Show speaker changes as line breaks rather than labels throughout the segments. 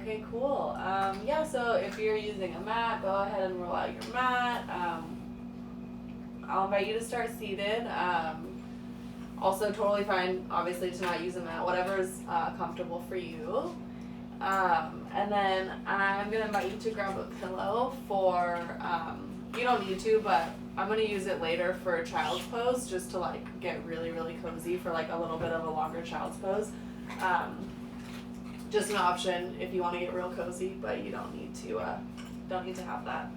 Okay, cool. Yeah, so if you're using a mat, go ahead and roll out your mat. I'll invite you to start seated. Also, totally fine, obviously, to not use a mat, whatever is comfortable for you. And then I'm going to invite you to grab a pillow for, you don't need to, but I'm going to use it later for child's pose just to like get really, really cozy for like a little bit of a longer child's pose. Just an option if you want to get real cozy, but you don't need to have that.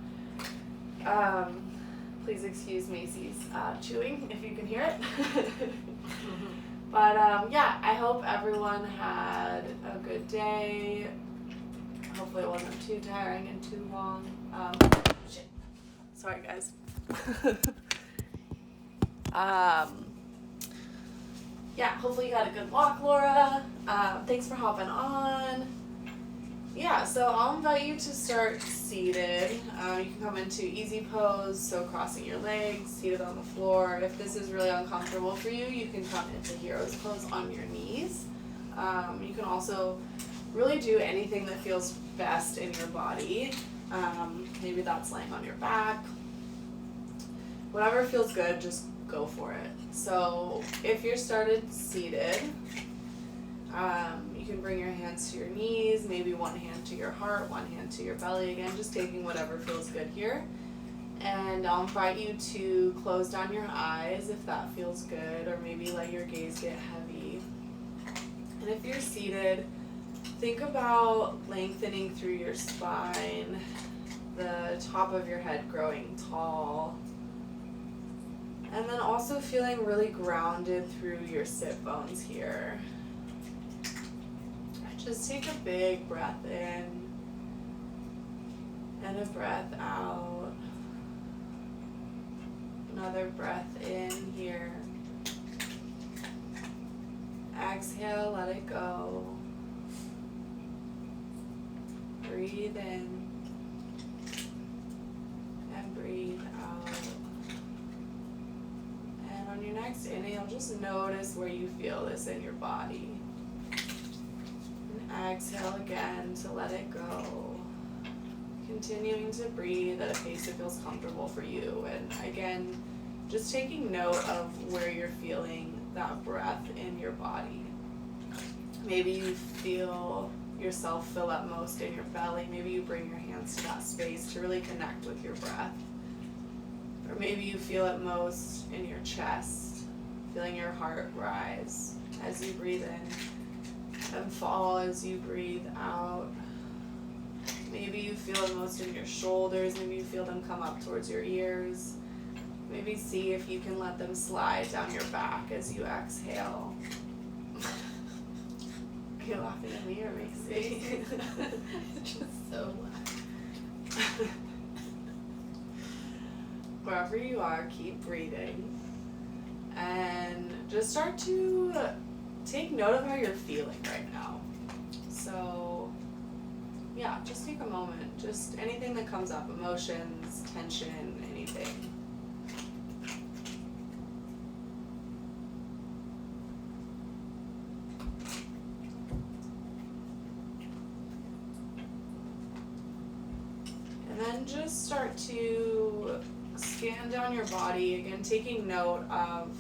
Please excuse Macy's chewing if you can hear it. But yeah, I hope everyone had a good day. Hopefully it wasn't too tiring and too long. Shit. Sorry, guys. Yeah, hopefully you had a good walk, Laura. Thanks for hopping on. Yeah, so I'll invite you to start seated. You can come into easy pose, so crossing your legs, seated on the floor. If this is really uncomfortable for you, you can come into hero's pose on your knees. You can also really do anything that feels best in your body. Maybe that's laying on your back. Whatever feels good, just go for it. So if you're started seated, you can bring your hands to your knees, maybe one hand to your heart, one hand to your belly. Again, just taking whatever feels good here. And I'll invite you to close down your eyes if that feels good, or maybe let your gaze get heavy. And if you're seated, think about lengthening through your spine, the top of your head growing tall, and then also feeling really grounded through your sit bones here. Just take a big breath in and a breath out. Another breath in here. Exhale, let it go. Breathe in and breathe out. And on your next inhale, just notice where you feel this in your body. Exhale again to let it go. Continuing to breathe at a pace that feels comfortable for you. And again, just taking note of where you're feeling that breath in your body. Maybe you feel yourself fill up most in your belly. Maybe you bring your hands to that space to really connect with your breath. Or maybe you feel it most in your chest, feeling your heart rise as you breathe in and fall as you breathe out. Maybe you feel it most in your shoulders. Maybe you feel them come up towards your ears. Maybe see if you can let them slide down your back as you exhale. Are you laughing at me or Macy?
It's just so loud.
Wherever you are, keep breathing. And just start to take note of how you're feeling right now. So, yeah, just take a moment. Just anything that comes up, emotions, tension, anything. And then just start to scan down your body, again, taking note of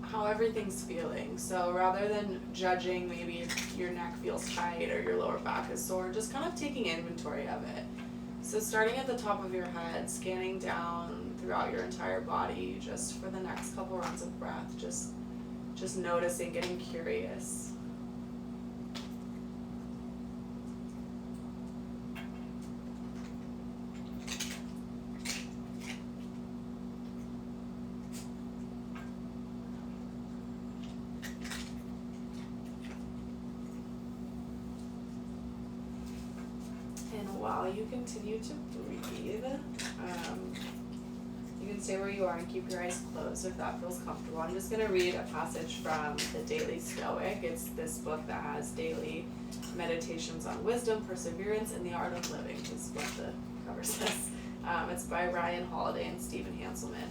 how everything's feeling. So rather than judging maybe if your neck feels tight or your lower back is sore, just kind of taking inventory of it. So starting at the top of your head, scanning down throughout your entire body just for the next couple rounds of breath, just noticing, getting curious. While you continue to breathe, you can stay where you are and keep your eyes closed if that feels comfortable. I'm just going to read a passage from the Daily Stoic. It's this book that has daily meditations on wisdom, perseverance, and the art of living, is what the cover says. It's by Ryan Holiday and Stephen Hanselman.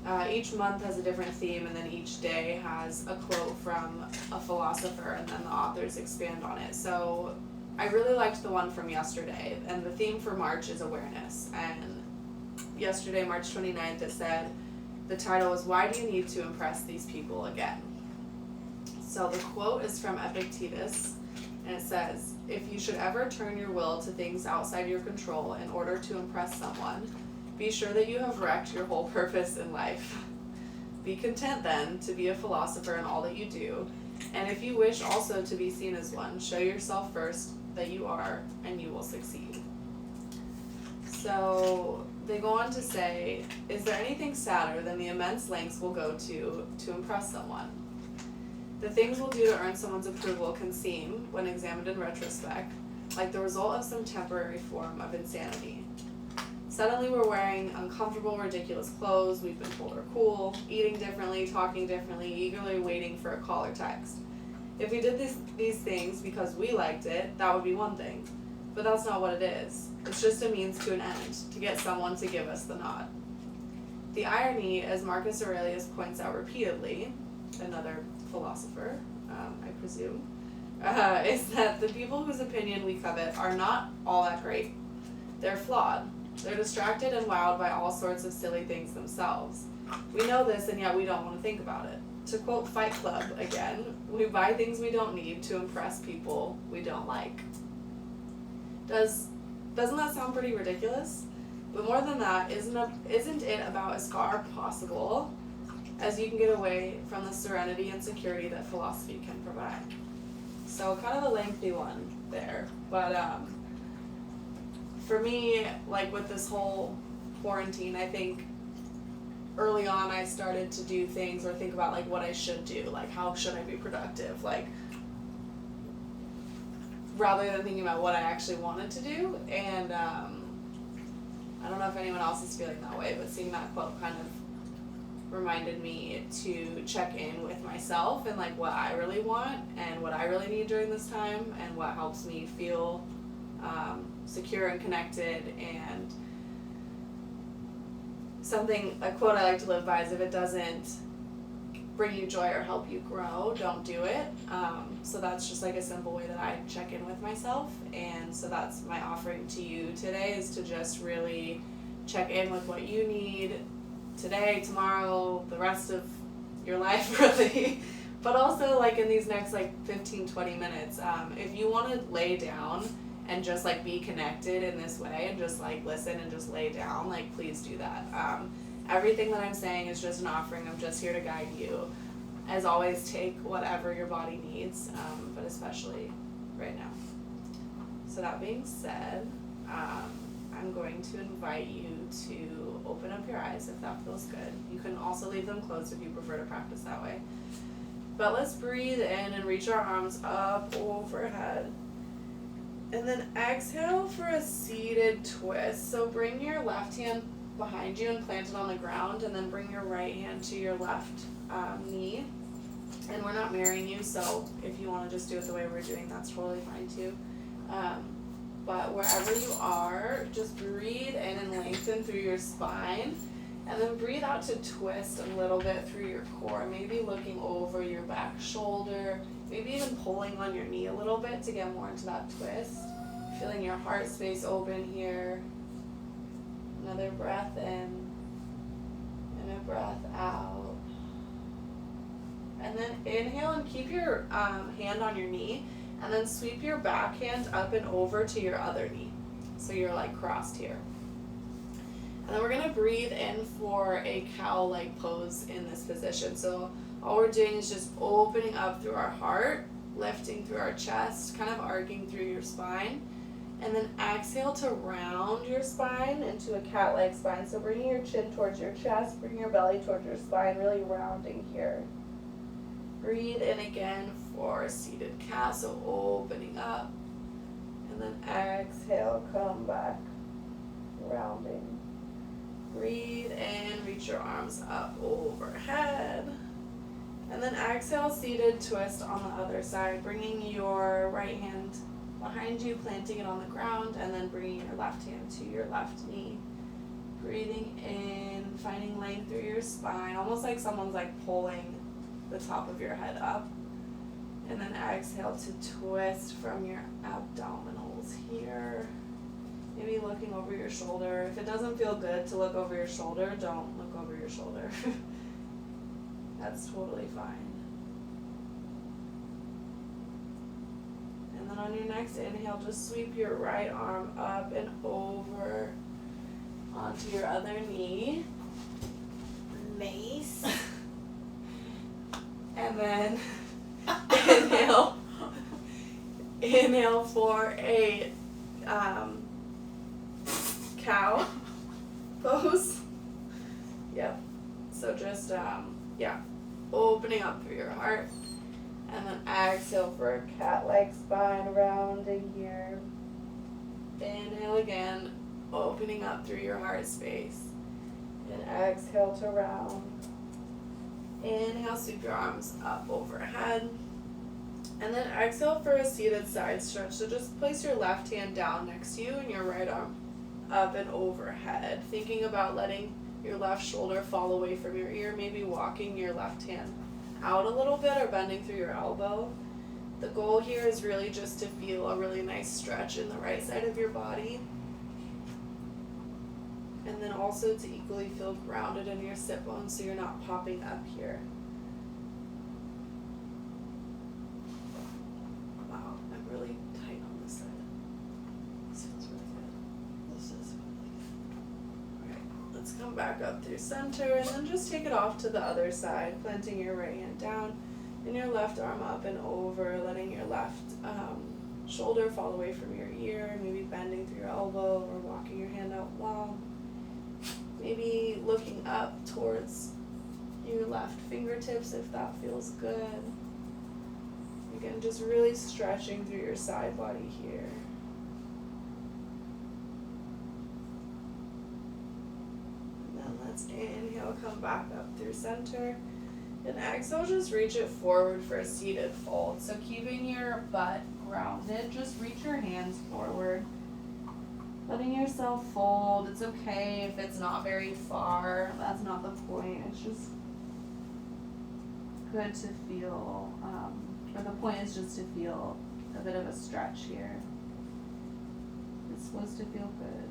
And each month has a different theme, and then each day has a quote from a philosopher, and then the authors expand on it. So I really liked the one from yesterday, and the theme for March is awareness. And yesterday, March 29th, it said, the title is, Why Do You Need to Impress These People Again? So the quote is from Epictetus, and it says, if you should ever turn your will to things outside your control in order to impress someone, be sure that you have wrecked your whole purpose in life. Be content then to be a philosopher in all that you do, and if you wish also to be seen as one, show yourself first that you are, and you will succeed. So they go on to say, is there anything sadder than the immense lengths we'll go to impress someone? The things we'll do to earn someone's approval can seem, when examined in retrospect, like the result of some temporary form of insanity. Suddenly we're wearing uncomfortable, ridiculous clothes we've been told are cool, eating differently, talking differently, eagerly waiting for a call or text. If we did these things because we liked it, that would be one thing. But that's not what it is. It's just a means to an end, to get someone to give us the nod. The irony, as Marcus Aurelius points out repeatedly, another philosopher, I presume, is that the people whose opinion we covet are not all that great. They're flawed. They're distracted and wowed by all sorts of silly things themselves. We know this, and yet we don't want to think about it. To quote Fight Club again, we buy things we don't need to impress people we don't like. Doesn't that sound pretty ridiculous? But more than that, isn't it about as far possible as you can get away from the serenity and security that philosophy can provide? So kind of a lengthy one there, but for me, like with this whole quarantine, I think early on I started to do things or think about like what I should do, like how should I be productive, like rather than thinking about what I actually wanted to do. And I don't know if anyone else is feeling that way, but seeing that quote kind of reminded me to check in with myself and like what I really want and what I really need during this time and what helps me feel secure and connected. And a quote I like to live by is, if it doesn't bring you joy or help you grow, don't do it. So that's just like a simple way that I check in with myself. And so that's my offering to you today, is to just really check in with what you need today, tomorrow, the rest of your life really. But also like in these next like 15-20 minutes, if you want to lay down and just like be connected in this way and just like listen and just lay down, like please do that. Everything that I'm saying is just an offering. I'm just here to guide you. As always, take whatever your body needs, but especially right now. So that being said, I'm going to invite you to open up your eyes if that feels good. You can also leave them closed if you prefer to practice that way. But let's breathe in and reach our arms up overhead. And then exhale for a seated twist. So bring your left hand behind you and plant it on the ground, and then bring your right hand to your left knee. And we're not mirroring you, so if you want to just do it the way we're doing, that's totally fine too. But wherever you are, just breathe in and lengthen through your spine, and then breathe out to twist a little bit through your core, maybe looking over your back shoulder, maybe even pulling on your knee a little bit to get more into that twist. Feeling your heart space open here. Another breath in and a breath out. And then inhale and keep your hand on your knee, and then sweep your back hand up and over to your other knee. So you're like crossed here. And then we're gonna breathe in for a cow-like pose in this position. So all we're doing is just opening up through our heart, lifting through our chest, kind of arcing through your spine. And then exhale to round your spine into a cat-like spine. So bringing your chin towards your chest, bring your belly towards your spine, really rounding here. Breathe in again for a seated cat, so opening up. And then exhale, come back, rounding. Breathe in, reach your arms up overhead. And then exhale, seated twist on the other side, bringing your right hand behind you, planting it on the ground, and then bringing your left hand to your left knee. Breathing in, finding length through your spine, almost like someone's like pulling the top of your head up. And then exhale to twist from your abdominals here. Maybe looking over your shoulder. If it doesn't feel good to look over your shoulder, don't look over your shoulder. That's totally fine. And then on your next inhale, just sweep your right arm up and over onto your other knee.
Mace.
And then inhale for a cow pose. Yep. So just opening up through your heart, and then exhale for a cat-like spine, rounding here. Inhale again, opening up through your heart space, and exhale to round. Inhale, sweep your arms up overhead. And then exhale for a seated side stretch. So just place your left hand down next to you and your right arm up and overhead. Thinking about letting your left shoulder fall away from your ear, maybe walking your left hand out a little bit or bending through your elbow. The goal here is really just to feel a really nice stretch in the right side of your body. And then also to equally feel grounded in your sit bones so you're not popping up here. Wow, I'm really tight on this side. This feels really good.
This is really good.
Alright, let's come back up through center and then just take it off to the other side, planting your right hand down and your left arm up and over, letting your left shoulder fall away from your ear, maybe bending through your elbow or walking your hand out long. Maybe looking up towards your left fingertips if that feels good. Again, just really stretching through your side body here. And then let's inhale, come back up through center. And exhale, just reach it forward for a seated fold. So keeping your butt grounded, just reach your hands forward. Letting yourself fold. It's okay if it's not very far. That's not the point. It's just good to feel, or the point is just to feel a bit of a stretch here. It's supposed to feel good.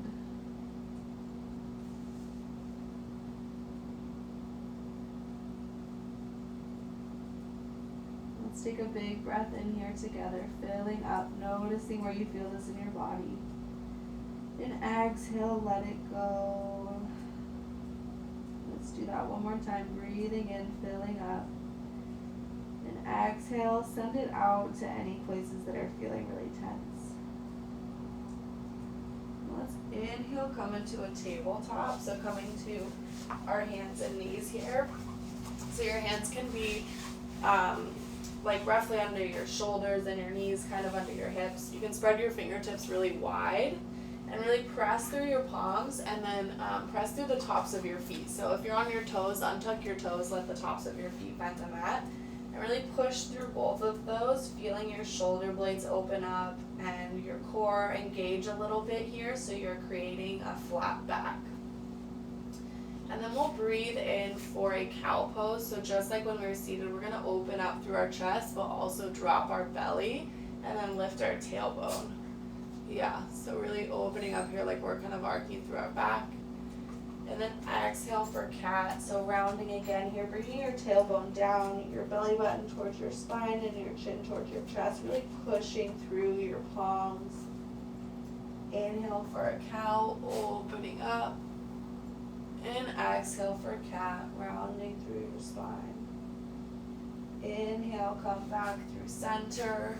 Let's take a big breath in here together, filling up, noticing where you feel this in your body. And exhale, let it go. Let's do that one more time. Breathing in, filling up. And exhale, send it out to any places that are feeling really tense. Let's inhale, come into a tabletop. So coming to our hands and knees here. So your hands can be like roughly under your shoulders and your knees kind of under your hips. You can spread your fingertips really wide. And really press through your palms and then press through the tops of your feet. So if you're on your toes, untuck your toes, let the tops of your feet bend the mat. And really push through both of those, feeling your shoulder blades open up and your core engage a little bit here so you're creating a flat back. And then we'll breathe in for a cow pose. So just like when we were seated, we're going to open up through our chest but also drop our belly and then lift our tailbone. Yeah, so really opening up here like we're kind of arcing through our back. And then exhale for cat. So rounding again here, bringing your tailbone down, your belly button towards your spine and your chin towards your chest, really pushing through your palms. Inhale for a cow, opening up. And exhale for cat, rounding through your spine. Inhale, come back through center.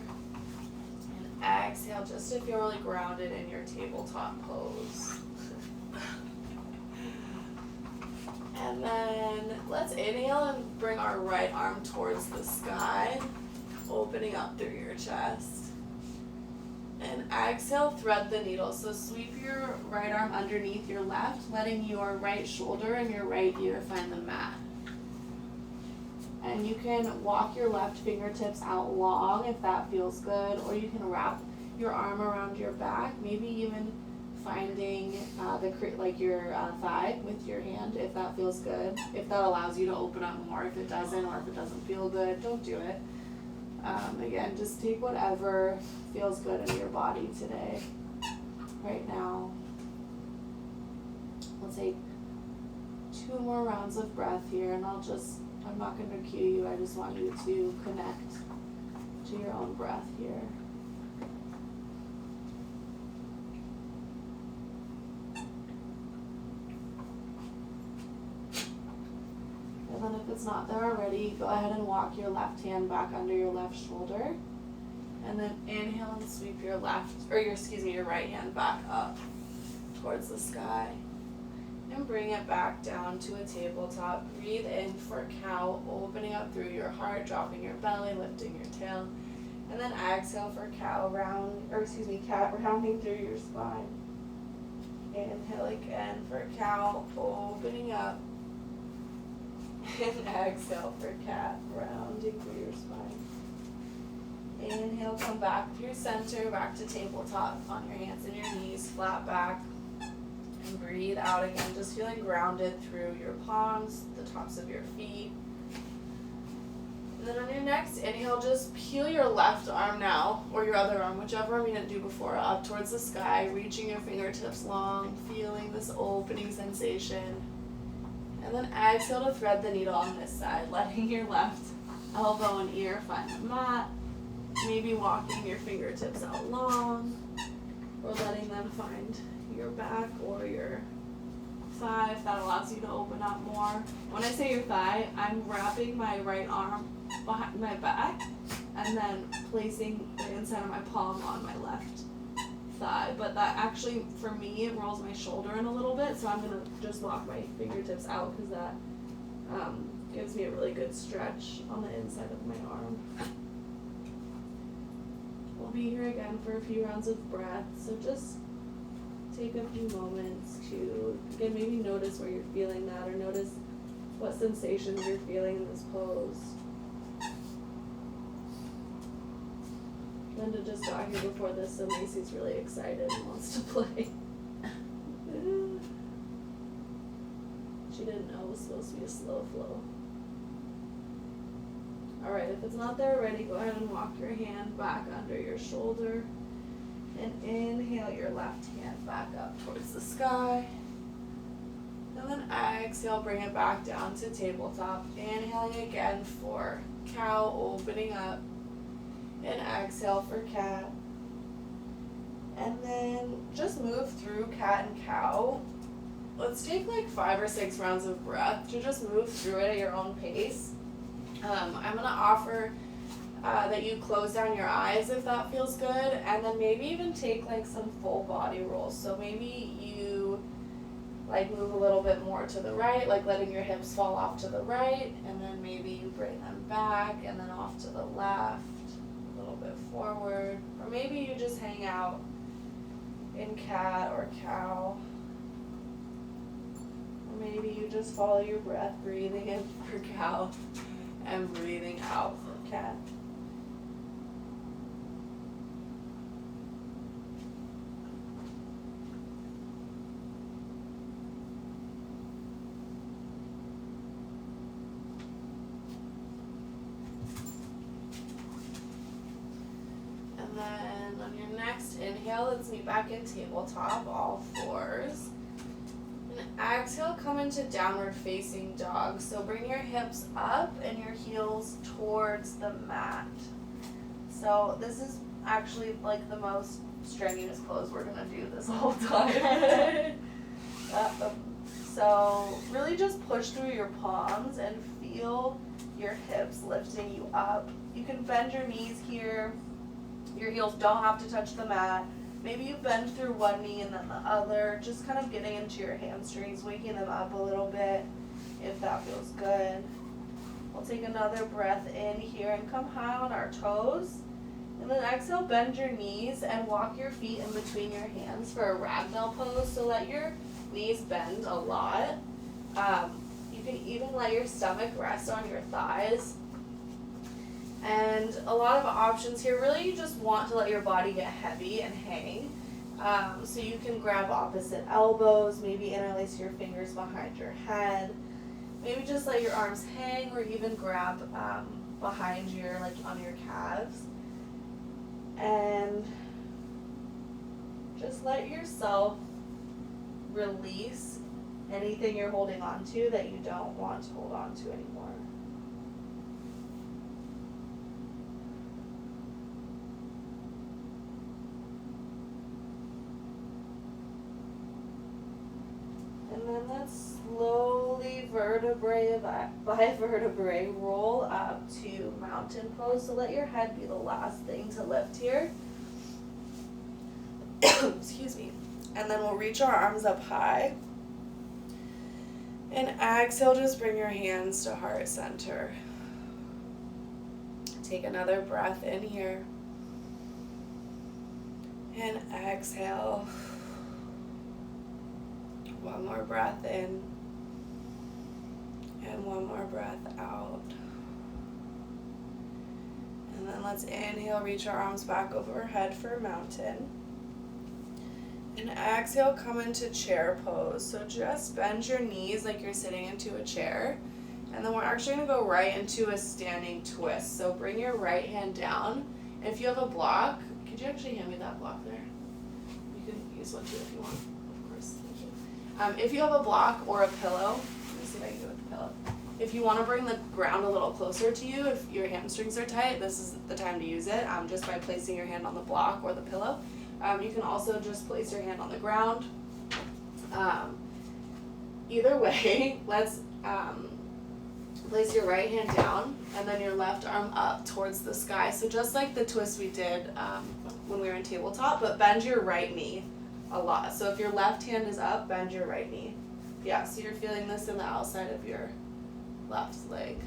Exhale, just to feel really grounded in your tabletop pose. And then let's inhale and bring our right arm towards the sky, opening up through your chest. And exhale, thread the needle. So sweep your right arm underneath your left, letting your right shoulder and your right ear find the mat. And you can walk your left fingertips out long if that feels good, or you can wrap your arm around your back, maybe even finding your thigh with your hand if that feels good. If that allows you to open up more, if it doesn't, or if it doesn't feel good, don't do it. Again, just take whatever feels good in your body today, right now. We'll take 2 more rounds of breath here, and I'm not going to cue you, I just want you to connect to your own breath here. And then if it's not there already, go ahead and walk your left hand back under your left shoulder. And then inhale and sweep your your right hand back up towards the sky. And bring it back down to a tabletop. Breathe in for cow, opening up through your heart, dropping your belly, lifting your tail. And then exhale for cat, rounding through your spine. Inhale again for cow, opening up. And exhale for cat, rounding through your spine. Inhale, come back through center, back to tabletop on your hands and your knees, flat back. And breathe out again, just feeling grounded through your palms, the tops of your feet. And then on your next inhale, just peel your left arm now, or your other arm, whichever arm you didn't do before, up towards the sky, reaching your fingertips long, feeling this opening sensation. And then exhale to thread the needle on this side, letting your left elbow and ear find the mat. Maybe walking your fingertips out long, or letting them find your back or your thigh if that allows you to open up more. When I say your thigh, I'm wrapping my right arm behind my back and then placing the inside of my palm on my left thigh. But that actually, for me, it rolls my shoulder in a little bit, so I'm going to just walk my fingertips out because that gives me a really good stretch on the inside of my arm. We'll be here again for a few rounds of breath, so just take a few moments to, again, maybe notice where you're feeling that, or notice what sensations you're feeling in this pose. Linda just got here before this, so Macy's really excited and wants to play. She didn't know it was supposed to be a slow flow. Alright, if it's not there already, go ahead and walk your hand back under your shoulder. And inhale your left hand back up towards the sky. And then exhale, bring it back down to tabletop. Inhaling again for cow, opening up. And exhale for cat. And then just move through cat and cow. Let's take like 5 or 6 rounds of breath to just move through it at your own pace. I'm going to offer that you close down your eyes if that feels good, and then maybe even take like some full body rolls. So maybe you like move a little bit more to the right, like letting your hips fall off to the right, and then maybe you bring them back and then off to the left, a little bit forward, or maybe you just hang out in cat or cow, or maybe you just follow your breath, breathing in for cow and breathing out for cat. And then on your next inhale, let's meet back in tabletop, all fours. And exhale, come into downward facing dog. So bring your hips up and your heels towards the mat. So this is actually like the most strenuous pose we're gonna do this whole time. So really just push through your palms and feel your hips lifting you up. You can bend your knees here. Your heels don't have to touch the mat. Maybe you bend through one knee and then the other, just kind of getting into your hamstrings, waking them up a little bit if that feels good. We'll take another breath in here and come high on our toes. And then exhale, bend your knees and walk your feet in between your hands for a ragdoll pose. So let your knees bend a lot. You can even let your stomach rest on your thighs. And a lot of options here, really you just want to let your body get heavy and hang. So you can grab opposite elbows, maybe interlace your fingers behind your head. Maybe just let your arms hang, or even grab behind your, like on your calves. And just let yourself release anything you're holding on to that you don't want to hold on to anymore. And then let's slowly vertebrae by vertebrae roll up to mountain pose. So let your head be the last thing to lift here. Excuse me. And then we'll reach our arms up high. And exhale, just bring your hands to heart center. Take another breath in here. And exhale. One more breath in. And one more breath out. And then let's inhale, reach our arms back overhead for mountain. And exhale, come into chair pose. So just bend your knees like you're sitting into a chair. And then we're actually going to go right into a standing twist. So bring your right hand down. And if you have a block, could you actually hand me that block there? You can use one too if you want, of course. Thank you. If you have a block or a pillow, let me see if I can do it with the pillow. If you want to bring the ground a little closer to you, if your hamstrings are tight, this is the time to use it, just by placing your hand on the block or the pillow. You can also just place your hand on the ground. Either way, let's place your right hand down and then your left arm up towards the sky. So just like the twist we did when we were in tabletop, but bend your right knee a lot. So if your left hand is up, bend your right knee. Yeah, so you're feeling this in the outside of your left leg.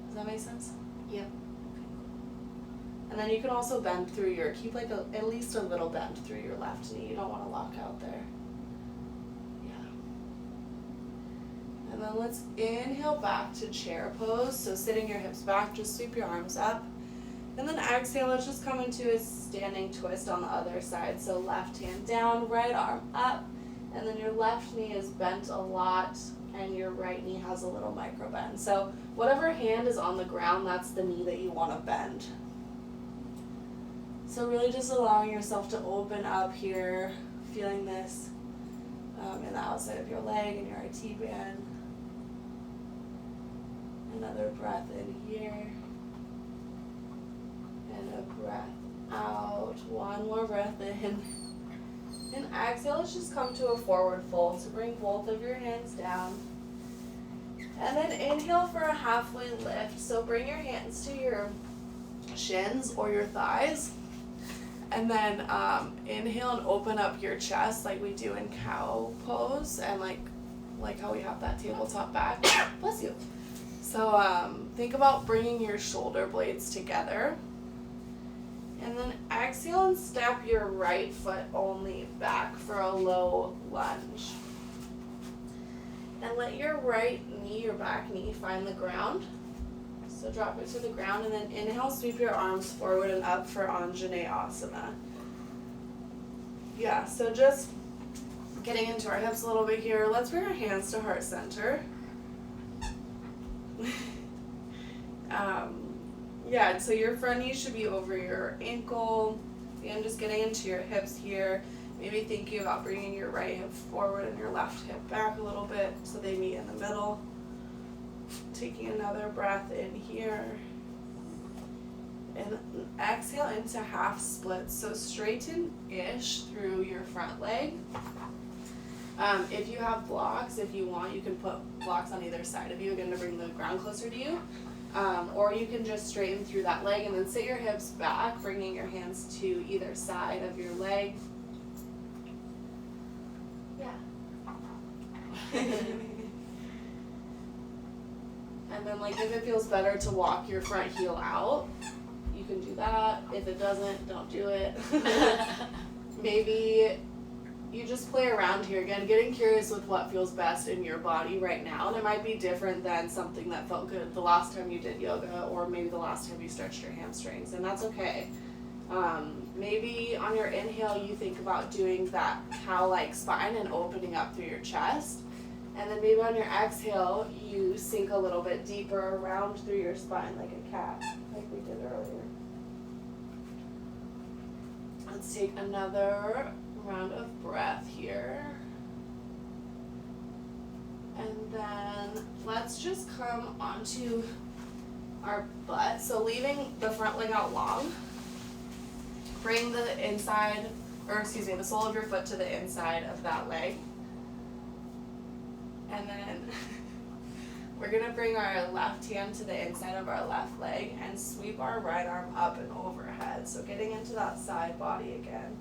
Does that make sense?
Yeah.
And then you can also bend through your, keep like at least a little bend through your left knee. You don't want to lock out there. Yeah. And then let's inhale back to chair pose. So sitting your hips back, just sweep your arms up. And then exhale, let's just come into a standing twist on the other side. So left hand down, right arm up. And then your left knee is bent a lot and your right knee has a little micro bend. So whatever hand is on the ground, that's the knee that you want to bend. So really just allowing yourself to open up here, feeling this in the outside of your leg and your IT band. Another breath in here. And a breath out. One more breath in. And exhale, let's just come to a forward fold. So bring both of your hands down. And then inhale for a halfway lift. So bring your hands to your shins or your thighs. And then inhale and open up your chest like we do in cow pose and like how we have that tabletop back. Bless you. So think about bringing your shoulder blades together. And then exhale and step your right foot only back for a low lunge. And let your right knee, your back knee, find the ground. So drop it to the ground and then inhale, sweep your arms forward and up for Anjaneyasana. Yeah, so just getting into our hips a little bit here. Let's bring our hands to heart center. Yeah, so your front knee should be over your ankle. Again, just getting into your hips here. Maybe thinking about bringing your right hip forward and your left hip back a little bit so they meet in the middle. Taking another breath in here. And exhale into half splits. So straighten-ish through your front leg. If you have blocks, if you want, you can put blocks on either side of you, again, to bring the ground closer to you. Or you can just straighten through that leg and then sit your hips back, bringing your hands to either side of your leg. Yeah. And then if it feels better to walk your front heel out, you can do that. If it doesn't, don't do it. Maybe you just play around here again, getting curious with what feels best in your body right now. And it might be different than something that felt good the last time you did yoga or maybe the last time you stretched your hamstrings, and that's okay. Maybe on your inhale you think about doing that cow-like spine and opening up through your chest. And then maybe on your exhale, you sink a little bit deeper around through your spine like a cat, like we did earlier. Let's take another round of breath here. And then let's just come onto our butt. So leaving the front leg out long, bring the the sole of your foot to the inside of that leg. And then we're gonna bring our left hand to the inside of our left leg and sweep our right arm up and overhead. So getting into that side body again.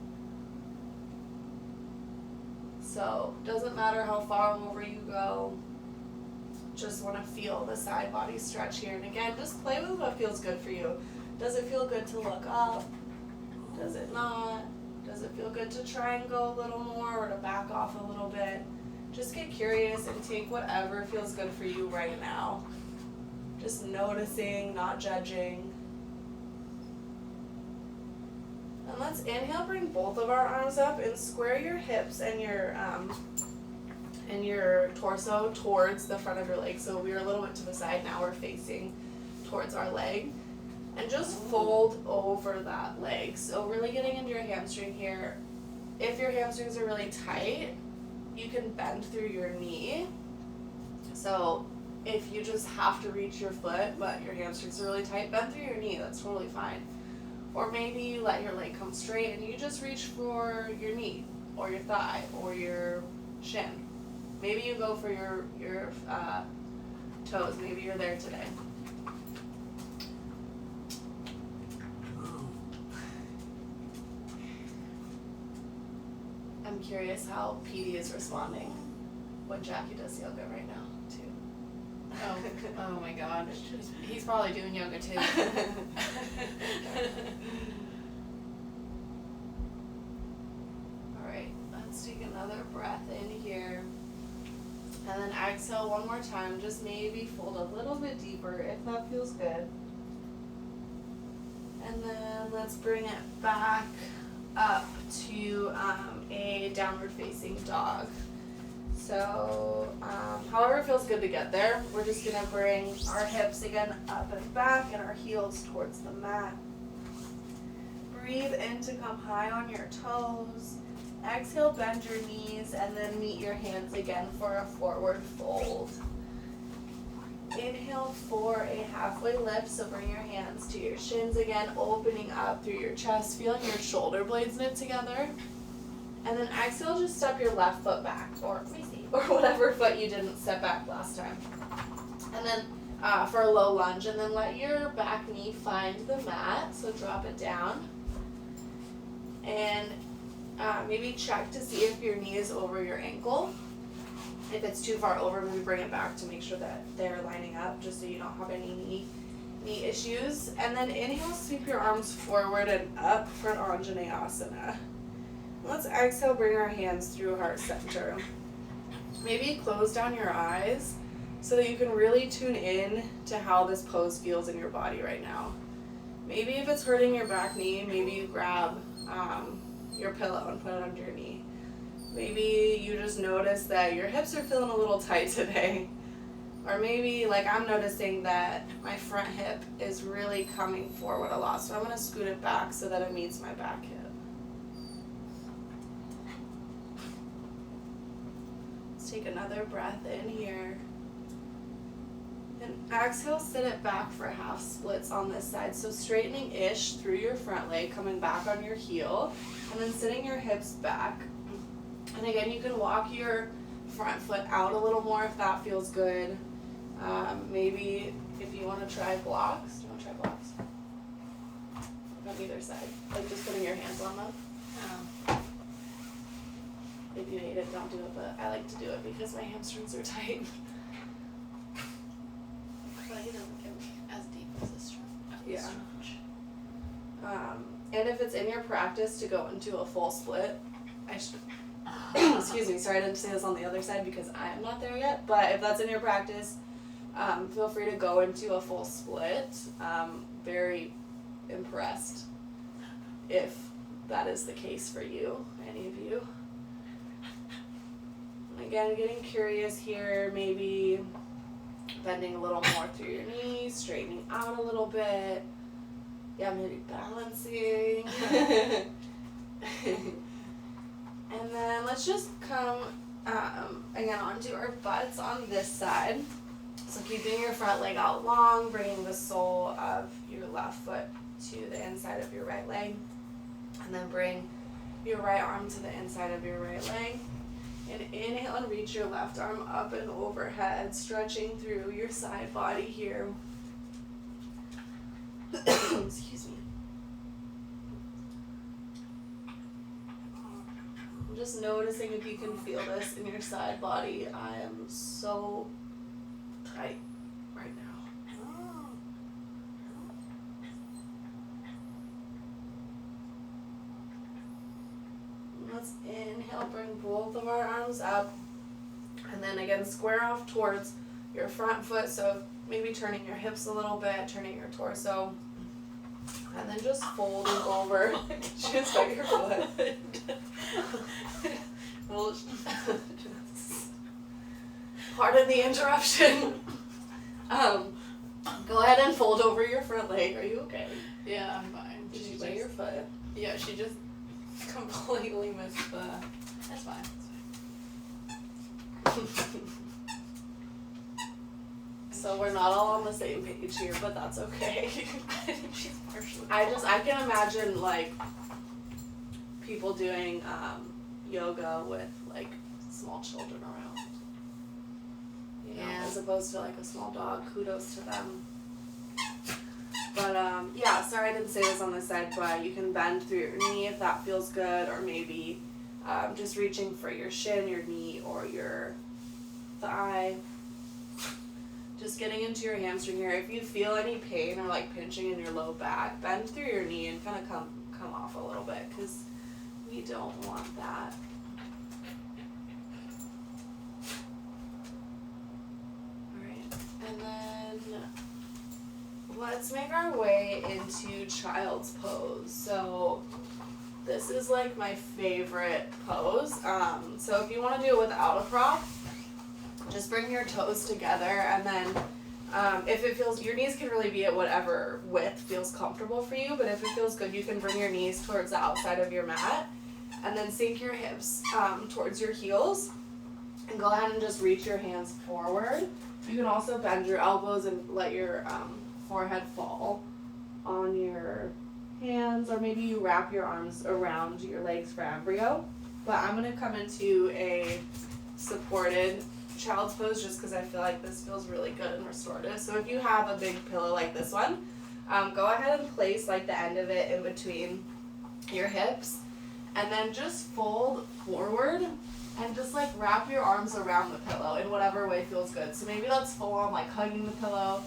So doesn't matter how far over you go, just wanna feel the side body stretch here. And again, just play with what feels good for you. Does it feel good to look up? Does it not? Does it feel good to try and go a little more or to back off a little bit? Just get curious and take whatever feels good for you right now. Just noticing, not judging. And let's inhale, bring both of our arms up and square your hips and your torso towards the front of your leg. So we're a little bit to the side, now we're facing towards our leg. And just fold over that leg. So really getting into your hamstring here. If your hamstrings are really tight, you can bend through your knee. So if you just have to reach your foot, but your hamstrings are really tight, bend through your knee, that's totally fine. Or maybe you let your leg come straight and you just reach for your knee, or your thigh, or your shin. Maybe you go for your toes, maybe you're there today. I'm curious how PD is responding when Jackie does yoga right now, too.
Oh my God. He's probably doing yoga too.
Alright, let's take another breath in here. And then exhale one more time. Just maybe fold a little bit deeper if that feels good. And then let's bring it back up to a downward facing dog. So however it feels good to get there, we're just gonna bring our hips again up and back and our heels towards the mat. Breathe in to come high on your toes. Exhale, bend your knees and then meet your hands again for a forward fold. Inhale for a halfway lift, so bring your hands to your shins again, opening up through your chest, feeling your shoulder blades knit together. And then exhale, just step your left foot back, or whatever foot you didn't step back last time. And then for a low lunge, and then let your back knee find the mat, so drop it down. And maybe check to see if your knee is over your ankle. If it's too far over, maybe bring it back to make sure that they're lining up, just so you don't have any knee issues. And then inhale, sweep your arms forward and up for Anjaneyasana. Let's exhale, bring our hands through heart center. Maybe close down your eyes so that you can really tune in to how this pose feels in your body right now. Maybe if it's hurting your back knee, maybe you grab your pillow and put it under your knee. Maybe you just notice that your hips are feeling a little tight today. Or maybe, like I'm noticing that my front hip is really coming forward a lot. So I'm gonna scoot it back so that it meets my back hip. Let's take another breath in here. And exhale, sit it back for half splits on this side. So straightening-ish through your front leg, coming back on your heel, and then sitting your hips back. And again, you can walk your front foot out a little more if that feels good. Maybe if you want to try blocks. Do you want to try blocks? On either side. Like just putting your hands on them. If you hate it, don't do it, but I like to do it because my hamstrings are tight.
But he doesn't get me as deep as this
Yeah. And if it's in your practice to go into a full split, excuse me, sorry I didn't say this on the other side because I am not there yet, but if that's in your practice, feel free to go into a full split. Very impressed if that is the case for you, any of you. Again, getting curious here, maybe bending a little more through your knees, straightening out a little bit. Yeah, maybe balancing. And then let's just come again onto our butts on this side. So keeping your front leg out long, bringing the sole of your left foot to the inside of your right leg. And then bring your right arm to the inside of your right leg. And inhale and reach your left arm up and overhead, stretching through your side body here. Excuse me. Just noticing if you can feel this in your side body. I am so tight right now. Let's inhale, bring both of our arms up, and then again square off towards your front foot, so maybe turning your hips a little bit, turning your torso, and then just folding over just by your foot. Well, pardon the interruption. Go ahead and fold over your front leg. Are you okay?
Yeah, I'm fine.
Did you bite your foot?
Yeah, she just completely missed the. That's fine.
So we're not all on the same page here, but that's okay.
I think she's partially.
I can imagine like people doing yoga with like small children around. You know,
Yeah.
as opposed to like a small dog. Kudos to them. But yeah, sorry I didn't say this on this side, but you can bend through your knee if that feels good, or maybe just reaching for your shin, your knee, or your thigh. Just getting into your hamstring here. If you feel any pain or like pinching in your low back, bend through your knee and kind of come off a little bit, because we don't want that. Alright, and then let's make our way into child's pose. So this is like my favorite pose. So if you want to do it without a prop, just bring your toes together, and then if it feels, your knees can really be at whatever width feels comfortable for you, but if it feels good, you can bring your knees towards the outside of your mat, and then sink your hips towards your heels, and go ahead and just reach your hands forward. You can also bend your elbows and let your forehead fall on your hands, or maybe you wrap your arms around your legs for embryo. But I'm going to come into a supported child's pose just because I feel like this feels really good and restorative. So if you have a big pillow like this one, go ahead and place like the end of it in between your hips, and then just fold forward and just like wrap your arms around the pillow in whatever way feels good. So maybe that's full on like hugging the pillow.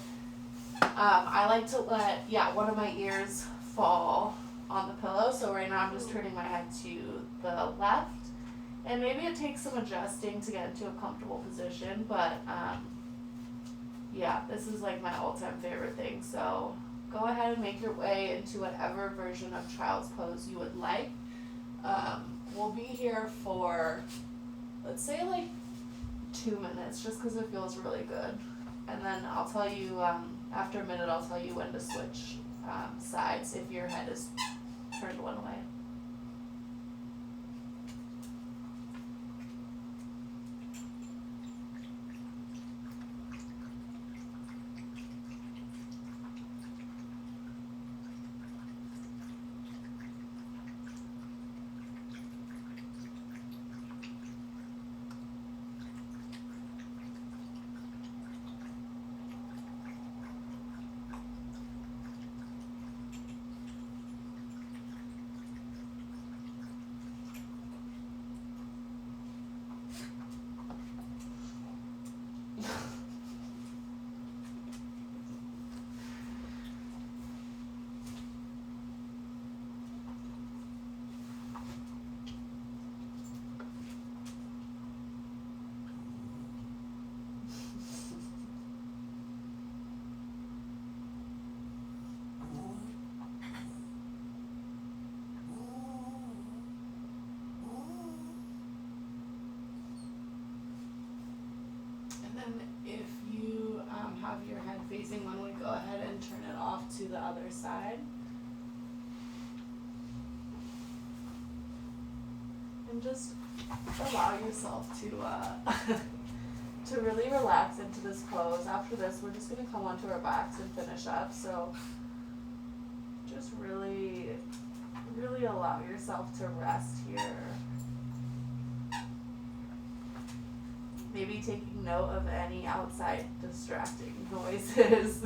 I like to let one of my ears fall on the pillow. So right now I'm just turning my head to the left. And maybe it takes some adjusting to get into a comfortable position, but yeah, this is like my all-time favorite thing. So go ahead and make your way into whatever version of child's pose you would like. We'll be here for, let's say like 2 minutes, just because it feels really good. And then I'll tell you, after a minute, I'll tell you when to switch sides if your head is turned one way. the other side. And just allow yourself to to really relax into this pose. After this, we're just gonna come onto our backs and finish up. So just really, really allow yourself to rest here. Maybe taking note of any outside distracting noises.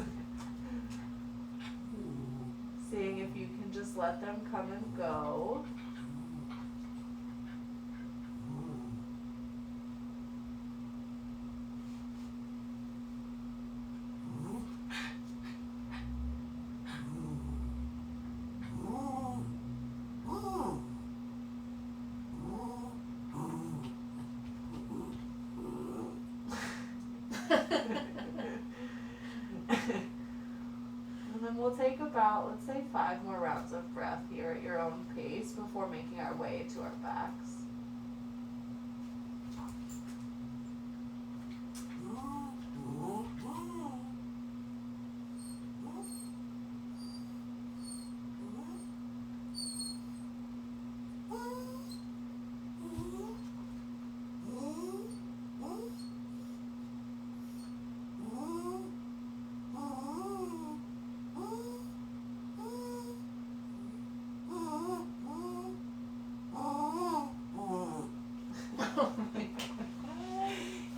Seeing if you can just let them come and go. We'll take about, let's say, 5 more rounds of breath here at your own pace before making our way to our backs.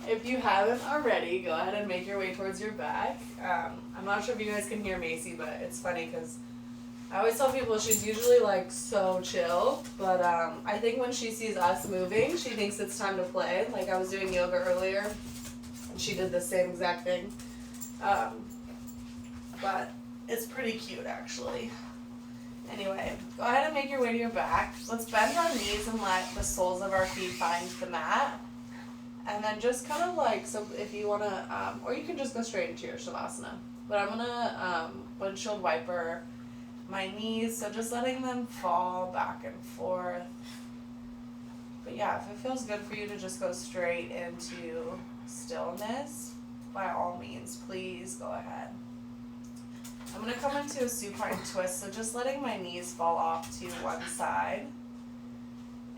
If you haven't already, go ahead and make your way towards your back. I'm not sure if you guys can hear Macy, but it's funny because I always tell people she's usually like so chill, but I think when she sees us moving, she thinks it's time to play. Like I was doing yoga earlier, and she did the same exact thing. But it's pretty cute actually. Anyway, go ahead and make your way to your back. Let's bend our knees and let the soles of our feet find the mat. And then just kind of like, so if you want to, or you can just go straight into your Shavasana. But I'm going to windshield wiper my knees, so just letting them fall back and forth. But yeah, if it feels good for you to just go straight into stillness, by all means, please go ahead. I'm going to come into a supine twist, so just letting my knees fall off to one side.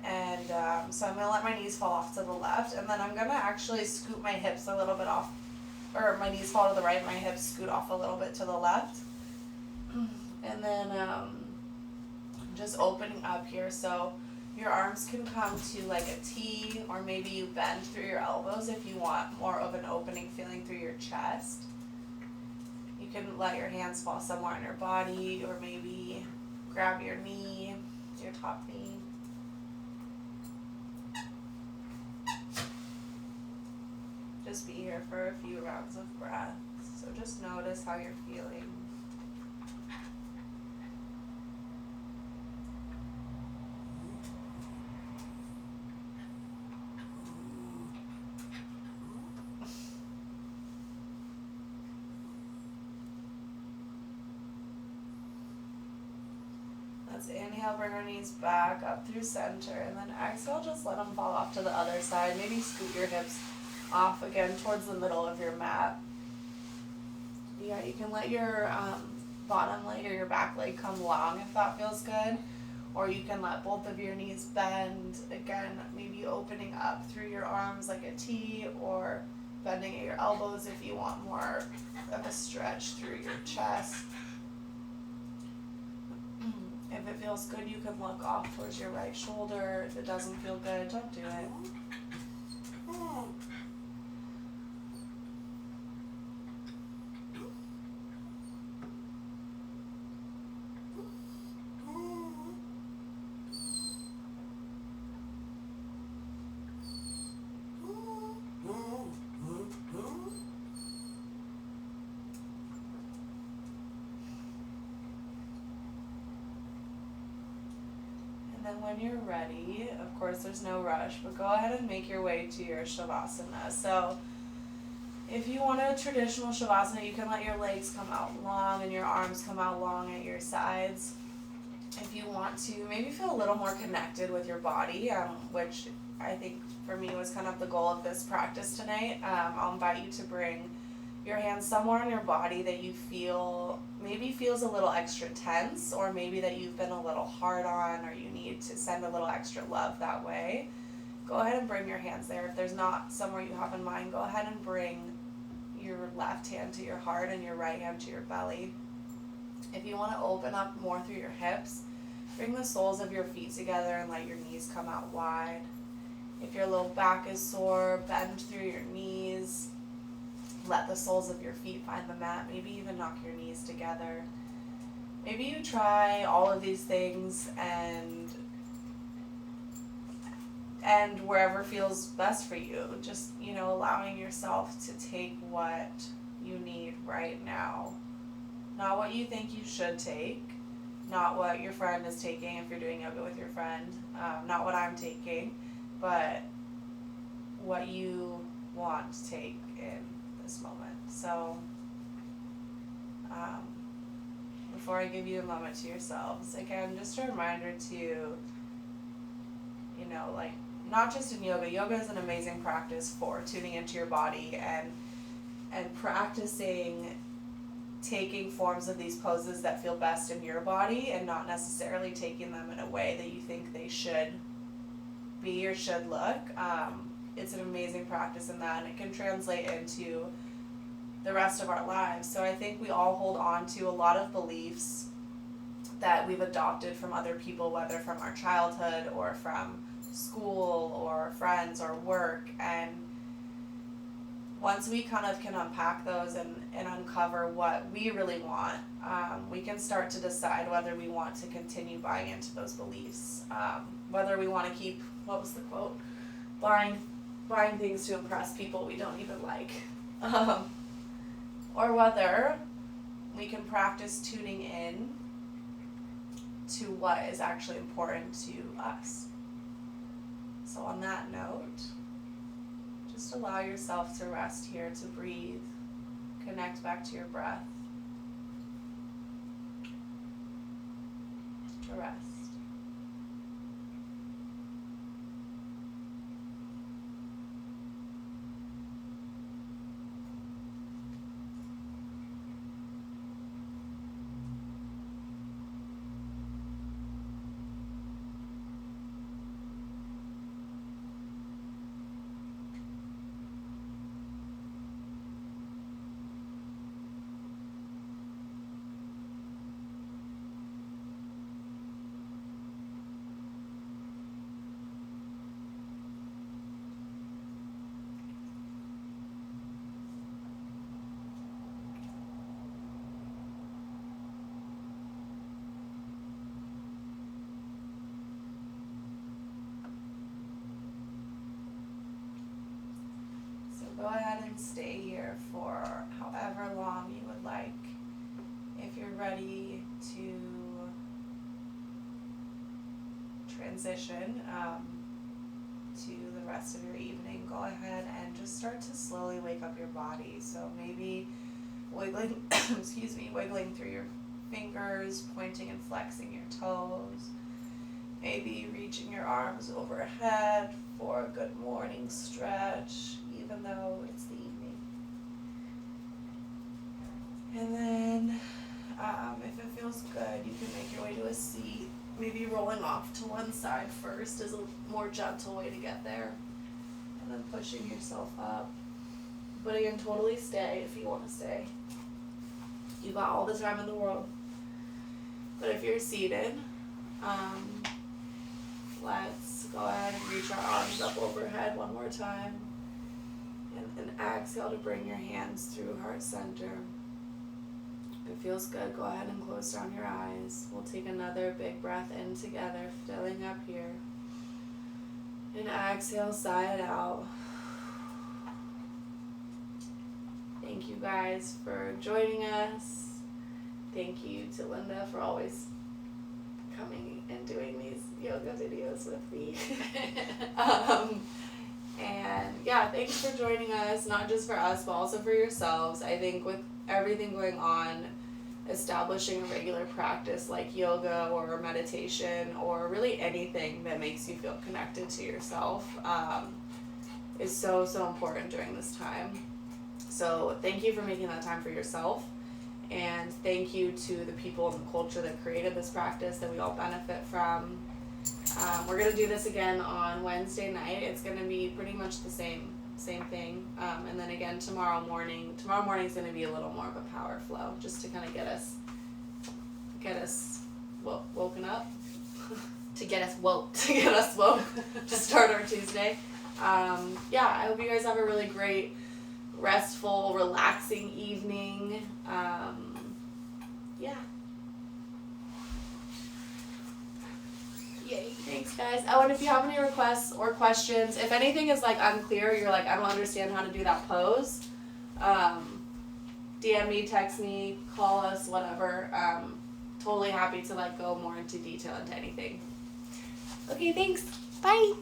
And so I'm going to let my knees fall off to the left, and then I'm going to actually scoot my hips a little bit off, or my knees fall to the right, my hips scoot off a little bit to the left. And then just opening up here, so your arms can come to like a T, or maybe you bend through your elbows if you want more of an opening feeling through your chest. You can let your hands fall somewhere on your body, or maybe grab your knee, your top knee. Just be here for a few rounds of breath. So just notice how you're feeling. Let's inhale, bring our knees back up through center, and then exhale, just let them fall off to the other side. Maybe scoot your hips off again towards the middle of your mat. Yeah, you can let your bottom leg or your back leg come long if that feels good, or you can let both of your knees bend, again, maybe opening up through your arms like a T, or bending at your elbows if you want more of a stretch through your chest. If it feels good, you can look off towards your right shoulder. If it doesn't feel good, don't do it. And when you're ready, of course there's no rush, but go ahead and make your way to your Shavasana. So if you want a traditional Shavasana, you can let your legs come out long and your arms come out long at your sides. If you want to maybe feel a little more connected with your body, which I think for me was kind of the goal of this practice tonight, I'll invite you to bring your hands somewhere on your body that you feel maybe feels a little extra tense, or maybe that you've been a little hard on, or you need to send a little extra love that way. Go ahead and bring your hands there. If there's not somewhere you have in mind, go ahead and bring your left hand to your heart and your right hand to your belly. If you want to open up more through your hips, bring the soles of your feet together and let your knees come out wide. If your low back is sore, bend through your knees. Let the soles of your feet find the mat. Maybe even knock your knees together. Maybe you try all of these things and wherever feels best for you. Just, allowing yourself to take what you need right now. Not what you think you should take. Not what your friend is taking if you're doing yoga with your friend. Not what I'm taking. But what you want to take in this moment. So, before I give you a moment to yourselves, again, just a reminder to, not just in yoga. Yoga is an amazing practice for tuning into your body and practicing taking forms of these poses that feel best in your body and not necessarily taking them in a way that you think they should be or should look. It's an amazing practice in that, and it can translate into the rest of our lives. So I think we all hold on to a lot of beliefs that we've adopted from other people, whether from our childhood or from school or friends or work, and once we kind of can unpack those and uncover what we really want, we can start to decide whether we want to continue buying into those beliefs, whether we want to keep, what was the quote, buying things to impress people we don't even like, or whether we can practice tuning in to what is actually important to us. So on that note, just allow yourself to rest here, to breathe, connect back to your breath, to rest. Go ahead and stay here for however long you would like. If you're ready to transition to the rest of your evening, go ahead and just start to slowly wake up your body. So maybe wiggling, wiggling through your fingers, pointing and flexing your toes. Maybe reaching your arms overhead for a good morning stretch, even though it's the evening. And then, if it feels good, you can make your way to a seat. Maybe rolling off to one side first is a more gentle way to get there. And then pushing yourself up. But again, totally stay if you want to stay. You got all the time in the world. But if you're seated, let's go ahead and reach our arms up overhead one more time. And exhale to bring your hands through heart center. If it feels good, go ahead and close down your eyes. We'll take another big breath in together, filling up here. And exhale, sigh it out. Thank you guys for joining us. Thank you to Linda for always coming and doing these yoga videos with me. And yeah, thanks for joining us, not just for us, but also for yourselves. I think with everything going on, establishing a regular practice like yoga or meditation or really anything that makes you feel connected to yourself is so important during this time. So thank you for making that time for yourself. And thank you to the people and the culture that created this practice that we all benefit from. We're going to do this again on Wednesday night. It's going to be pretty much the same thing. And then again tomorrow morning. Tomorrow morning is going to be a little more of a power flow, just to kind of get us woken up.
To get us woke.
To get us woke to start our Tuesday. Yeah, I hope you guys have a really great, restful, relaxing evening. Yeah.
Yay.
Thanks, guys. Oh, and if you have any requests or questions, if anything is like unclear, you're like, I don't understand how to do that pose, DM me, text me, call us, whatever. Totally happy to like go more into detail into anything. Okay, thanks. Bye.